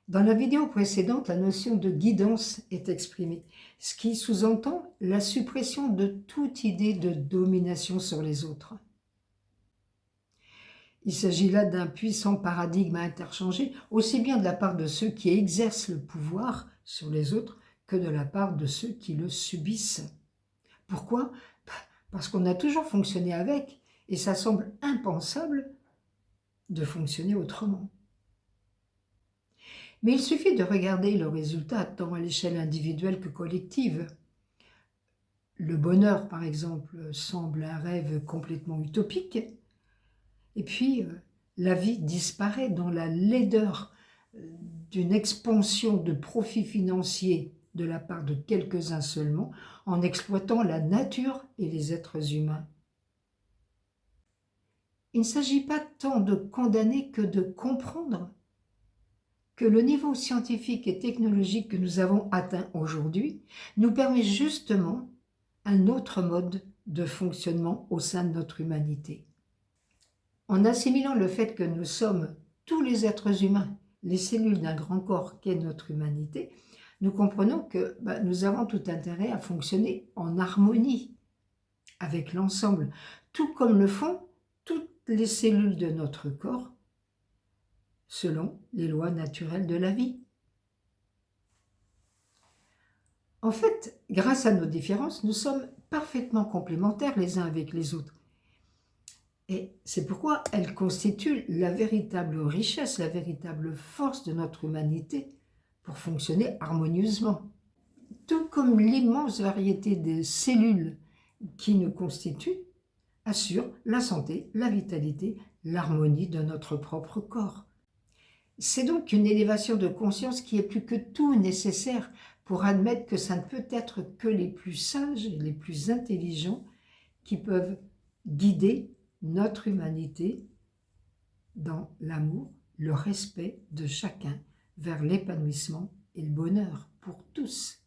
Dans la vidéo précédente, la notion de guidance est exprimée, ce qui sous-entend la suppression de toute idée de domination sur les autres. Il s'agit là d'un puissant paradigme à interchanger, aussi bien de la part de ceux qui exercent le pouvoir sur les autres que de la part de ceux qui le subissent. Pourquoi? Parce qu'on a toujours fonctionné avec, et ça semble impensable de fonctionner autrement. Mais il suffit de regarder le résultat tant à l'échelle individuelle que collective. Le bonheur, par exemple, semble un rêve complètement utopique, et puis la vie disparaît dans la laideur d'une expansion de profits financiers de la part de quelques-uns seulement, en exploitant la nature et les êtres humains. Il ne s'agit pas tant de condamner que de comprendre que le niveau scientifique et technologique que nous avons atteint aujourd'hui nous permet justement un autre mode de fonctionnement au sein de notre humanité. En assimilant le fait que nous sommes tous les êtres humains, les cellules d'un grand corps qu'est notre humanité, nous comprenons que nous avons tout intérêt à fonctionner en harmonie avec l'ensemble, tout comme le font toutes les cellules de notre corps, selon les lois naturelles de la vie. En fait, grâce à nos différences, nous sommes parfaitement complémentaires les uns avec les autres. Et c'est pourquoi elles constituent la véritable richesse, la véritable force de notre humanité pour fonctionner harmonieusement. Tout comme l'immense variété des cellules qui nous constituent assure la santé, la vitalité, l'harmonie de notre propre corps. C'est donc une élévation de conscience qui est plus que tout nécessaire pour admettre que ça ne peut être que les plus sages et les plus intelligents qui peuvent guider notre humanité dans l'amour, le respect de chacun vers l'épanouissement et le bonheur pour tous.